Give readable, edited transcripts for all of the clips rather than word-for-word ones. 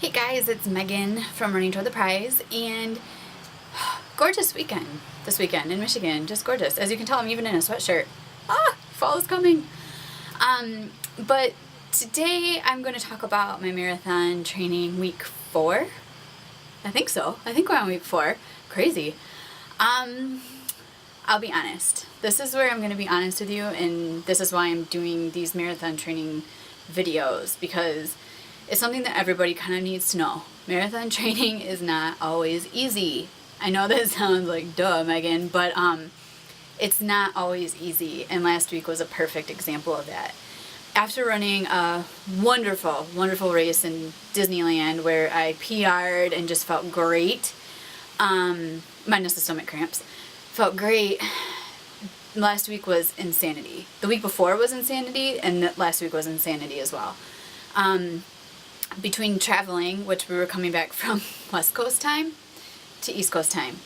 Hey guys, it's Megan from Running Toward the Prize, and gorgeous weekend this weekend in Michigan, just gorgeous. As you can tell, I'm even in a sweatshirt. Fall is coming. But today I'm going to talk about my marathon training week 4. I think so. I think we're on week 4. Crazy. I'll be honest. This is where I'm going to be honest with you, and this is why I'm doing these marathon training videos, because it's something that everybody kind of needs to know. Marathon training is not always easy. I know that sounds like duh, Megan, but it's not always easy, and last week was a perfect example of that. After running a wonderful, wonderful race in Disneyland where I PR'd and just felt great, minus the stomach cramps, felt great. Last week was insanity. The week before was insanity, and last week was insanity as well. Between traveling, which we were coming back from West Coast time to East Coast time.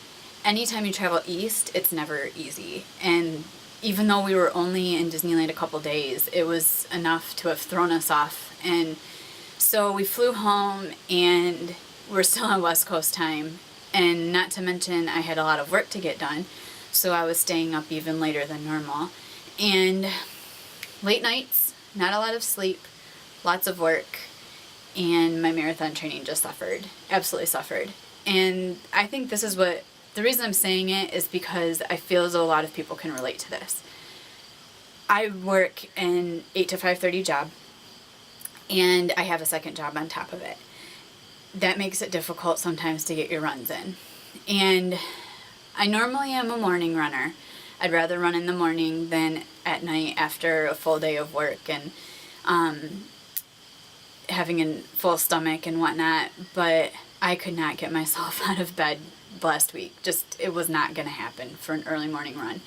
Anytime you travel east, it's never easy. And even though we were only in Disneyland a couple days, it was enough to have thrown us off. And so we flew home and we're still on West Coast time. And not to mention, I had a lot of work to get done. So I was staying up even later than normal. And late nights, not a lot of sleep, lots of work. And my marathon training just suffered, absolutely suffered. And I think this is the reason I'm saying it is because I feel as though a lot of people can relate to this. I work an 8 to 5:30 job, and I have a second job on top of it. That makes it difficult sometimes to get your runs in. And I normally am a morning runner. I'd rather run in the morning than at night after a full day of work and having a full stomach and whatnot, but I could not get myself out of bed last week. Just, it was not going to happen for an early morning run.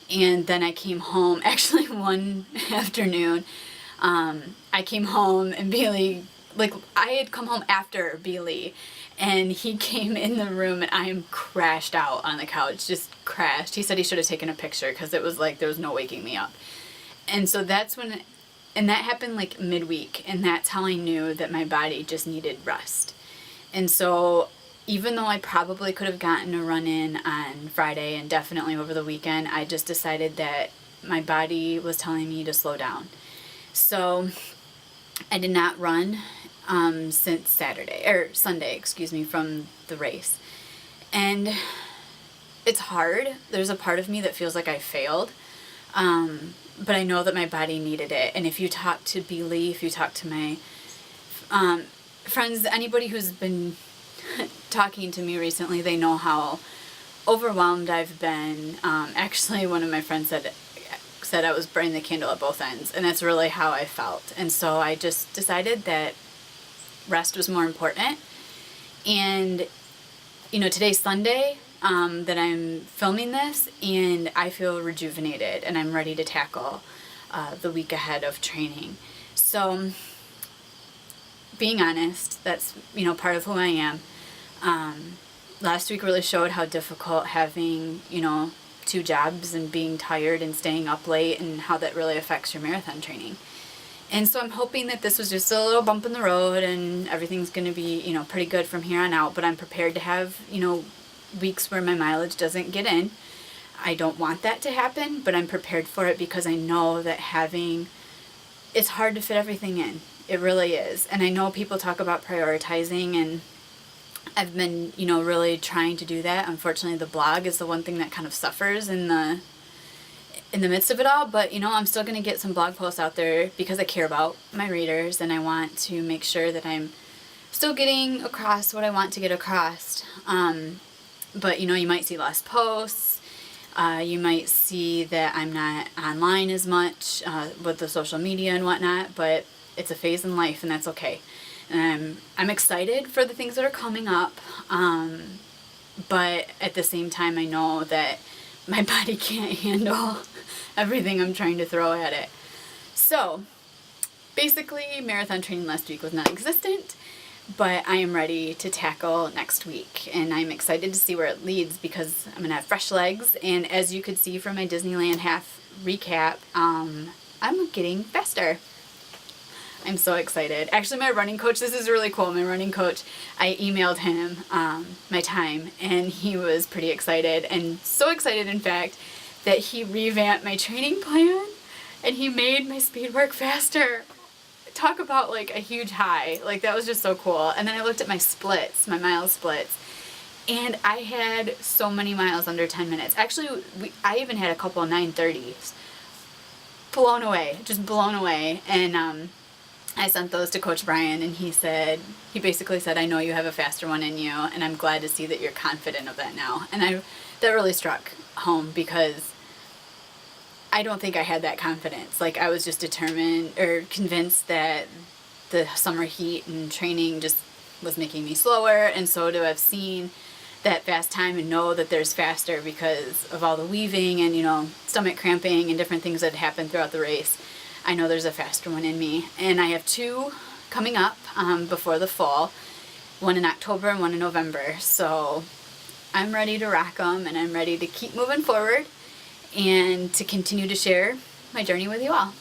And then I came home, actually one afternoon, I came home and Bailey, I had come home after Bailey, and he came in the room and I am crashed out on the couch, just crashed. He said he should have taken a picture because it was like there was no waking me up. And so that's when... And that happened like midweek, and that's how I knew that my body just needed rest. And so even though I probably could have gotten a run in on Friday and definitely over the weekend, I just decided that my body was telling me to slow down. So I did not run since Sunday, from the race. And it's hard. There's a part of me that feels like I failed. But I know that my body needed it. And if you talk to Bailey, if you talk to my friends, anybody who's been talking to me recently, they know how overwhelmed I've been. Actually, one of my friends said I was burning the candle at both ends, and that's really how I felt. And so I just decided that rest was more important. And, today's Sunday. That I'm filming this, and I feel rejuvenated and I'm ready to tackle the week ahead of training. So being honest, that's part of who I am. Last week really showed how difficult having 2 jobs and being tired and staying up late, and how that really affects your marathon training. And so I'm hoping that this was just a little bump in the road and everything's going to be pretty good from here on out, but I'm prepared to have weeks where my mileage doesn't get in. I don't want that to happen, but I'm prepared for it because I know that it's hard to fit everything in. It really is. And I know people talk about prioritizing, and I've been, really trying to do that. Unfortunately, the blog is the one thing that kind of suffers in the midst of it all, but I'm still going to get some blog posts out there because I care about my readers, and I want to make sure that I'm still getting across what I want to get across. But you might see less posts. You might see that I'm not online as much with the social media and whatnot, but it's a phase in life, and that's okay. And I'm excited for the things that are coming up, but at the same time I know that my body can't handle everything I'm trying to throw at it. So basically, marathon training last week was non-existent. But I am ready to tackle next week, and I'm excited to see where it leads because I'm going to have fresh legs, and as you could see from my Disneyland half recap, I'm getting faster. I'm so excited. Actually, my running coach, this is really cool. My running coach, I emailed him my time, and he was pretty excited, and so excited, in fact, that he revamped my training plan, and he made my speed work faster. Talk about like a huge high. Like, that was just so cool. And then I looked at my splits, my mile splits, and I had so many miles under 10 minutes. Actually, I even had a couple of 9:30s. Blown away, just blown away. And I sent those to Coach Brian, and he basically said, I know you have a faster one in you, and I'm glad to see that you're confident of that now. And that really struck home, because I don't think I had that confidence. Like, I was just determined or convinced that the summer heat and training just was making me slower, and so to have seen that fast time and know that there's faster because of all the weaving and, stomach cramping and different things that happened throughout the race, I know there's a faster one in me. And I have 2 coming up before the fall, one in October and one in November. So I'm ready to rock them, and I'm ready to keep moving forward and to continue to share my journey with you all.